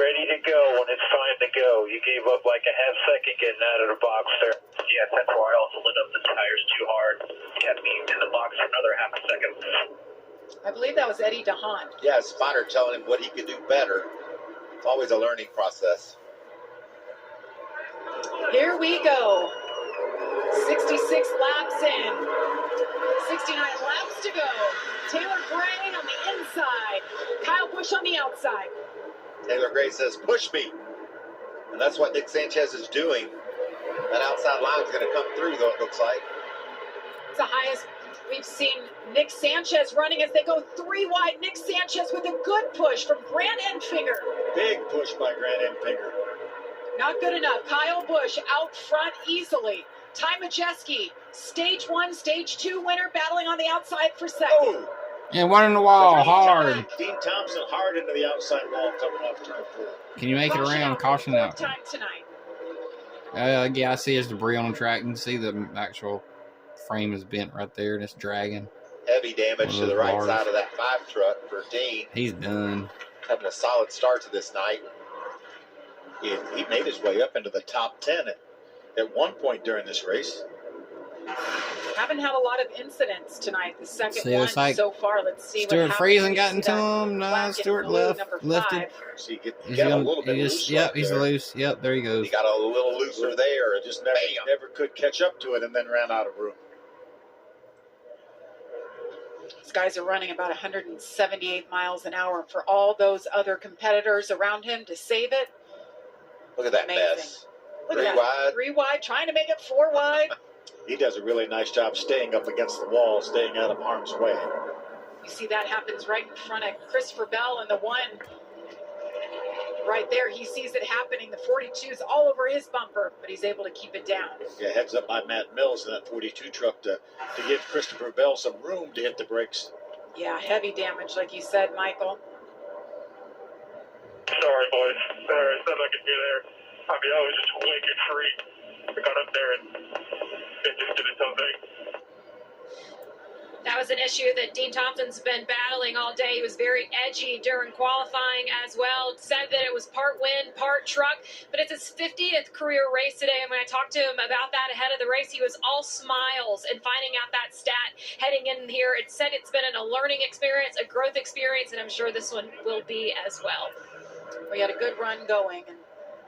ready to go when it's time to go. You gave up like a half second getting out of the box there. Yeah, that's why I also lit up the tires too hard. Kept me in the box for another half a second. I believe that was Eddie DeHaan. Yeah, his spotter telling him what he could do better. It's always a learning process. Here we go. 66 laps in. 69 laps to go. Taylor Gray on the inside. Kyle Busch on the outside. Taylor Gray says, push me. And that's what Nick Sanchez is doing. That outside line is going to come through, though, it looks like. It's the highest we've seen Nick Sanchez running as they go 3 wide. Nick Sanchez with a good push from Grant Enfinger. Big push by Grant Enfinger. Not good enough. Kyle Busch out front easily. Ty Majeski, stage 1, stage 2 winner, battling on the outside for second. Oh! And one in the wall, hard. Dean Thompson hard into the outside wall coming off turn 4. Can you make it around? Caution out. Time tonight. Yeah, I see his debris on the track. You can see the actual frame is bent right there and it's dragging. Heavy damage to the right side of that 5 truck for Dean. He's done. Having a solid start to this night. He made his way up into the top 10 at one point during this race. Haven't had a lot of incidents tonight. The second See, one it's like so far. Let's see Stuart what Friesen happens. got into him. No, Stuart lifted. So you He's get a gonna, little bit loose. yep, right he's there. loose. Yep, there he goes. He got a little looser there. And Just bam. never could catch up to it and then ran out of room. These guys are running about 178 miles an hour. For all those other competitors around him to save it, Look at that amazing. mess. Look 3 at that. wide. 3 wide, trying to make it 4 wide. He does a really nice job staying up against the wall, staying out of harm's way. You see that happens right in front of Christopher Bell and the one right there. He sees it happening. The 42 is all over his bumper, but he's able to keep it down. Yeah, heads up by Matt Mills in that 42 truck to give Christopher Bell some room to hit the brakes. Yeah, heavy damage, like you said, Michael. Sorry, boys. There's nothing I could do there. I mean, I was just wicked free. I got up there and it just did its own thing. That was an issue that Dean Thompson's been battling all day. He was very edgy during qualifying as well. Said that it was part wind, part truck, but it's his 50th career race today. And when I talked to him about that ahead of the race, he was all smiles and finding out that stat heading in here. It said it's been a learning experience, a growth experience, and I'm sure this one will be as well. We had a good run going and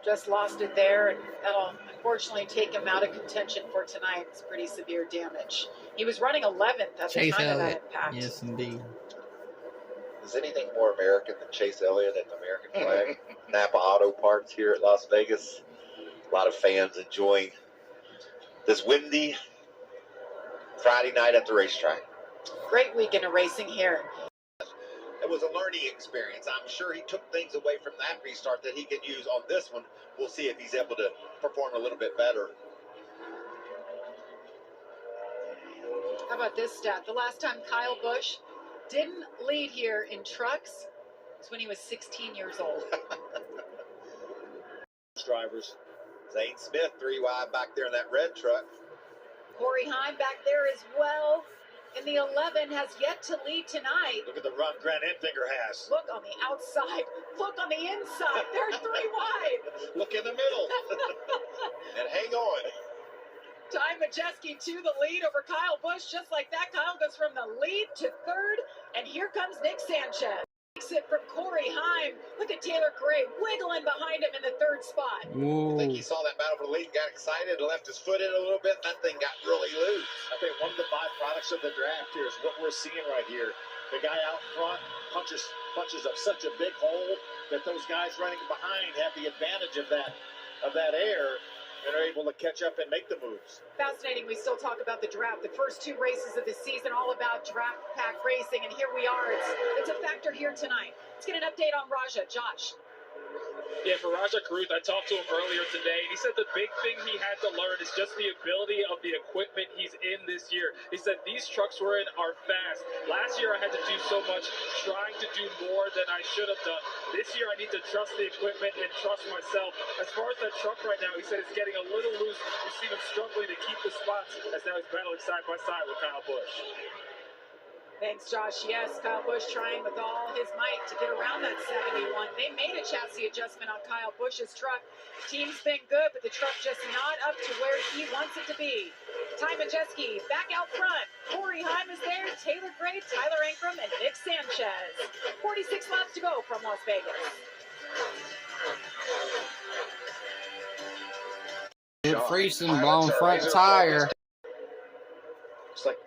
just lost it there, and that'll unfortunately take him out of contention for tonight. It's pretty severe damage. He was running 11th at the Chase time of that Elliott. impact. Yes, indeed. Is anything more American than Chase Elliott and the American flag? Napa Auto Parts here at Las Vegas. A lot of fans enjoying this windy Friday night at the racetrack. Great weekend of racing here. It was a learning experience. I'm sure he took things away from that restart that he can use on this one. We'll see if he's able to perform a little bit better. How about this stat? The last time Kyle Busch didn't lead here in trucks was when he was 16 years old. Drivers. Zane Smith, 3 wide back there in that red truck. Corey Heim back there as well. And the 11 has yet to lead tonight. Look at the run Grant Enfinger has. Look on the outside. Look on the inside. They're 3 wide. Look in the middle. And hang on. Ty Majeski to the lead over Kyle Busch. Just like that, Kyle goes from the lead to 3rd. And here comes Nick Sanchez. Takes it from Corey Heim. Look at Taylor Gray wiggling behind him in the 3rd spot. Whoa. I think he saw that battle for the lead, got excited, and left his foot in a little bit. That thing got really loose. I think one of the byproducts of the draft here is what we're seeing right here. The guy out front punches up such a big hole that those guys running behind have the advantage of that air and are able to catch up and make the moves. Fascinating. We still talk about the draft. The first 2 races of the season, all about draft pack racing. And here we are. It's a factor here tonight. Let's get an update on Raja. Josh. Yeah, for Raja Caruth, I talked to him earlier today, and he said the big thing he had to learn is just the ability of the equipment he's in this year. He said these trucks we're in are fast. Last year I had to do so much trying to do more than I should have done. This year I need to trust the equipment and trust myself. As far as that truck right now, he said it's getting a little loose. We've seen him struggling to keep the spots as now he's battling side by side with Kyle Busch. Thanks, Josh. Yes, Kyle Busch trying with all his might to get around that 71. They made a chassis adjustment on Kyle Busch's truck. The team's been good, but the truck just not up to where he wants it to be. Ty Majeski back out front. Corey Heim is there, Taylor Gray, Tyler Ankrum, and Nick Sanchez. 46 laps to go from Las Vegas. Friesen blown front tire. Looks like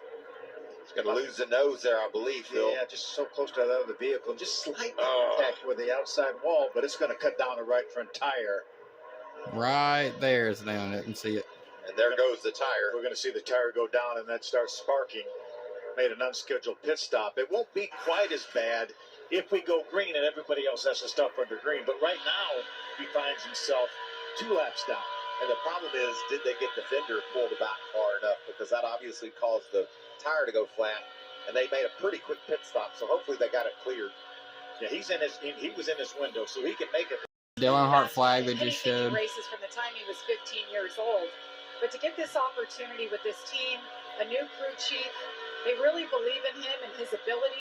Going to lose the nose there, I believe, Phil. yeah, just so close to that other vehicle. Just slight contact with the outside wall, but it's going to cut down the right front tire. Right there is down. I can see it. And there goes the tire. We're going to see the tire go down and then start sparking. Made an unscheduled pit stop. It won't be quite as bad if we go green and everybody else has to stop under green. But right now, he finds himself 2 laps down. And the problem is, did they get the fender pulled back far enough? Because that obviously caused the tire to go flat. And they made a pretty quick pit stop, so hopefully they got it cleared. Yeah, he was in his window, so he can make it. Dylan Hart flag they just showed. Races from the time he was 15 years old. But to get this opportunity with this team, a new crew chief, they really believe in him and his ability.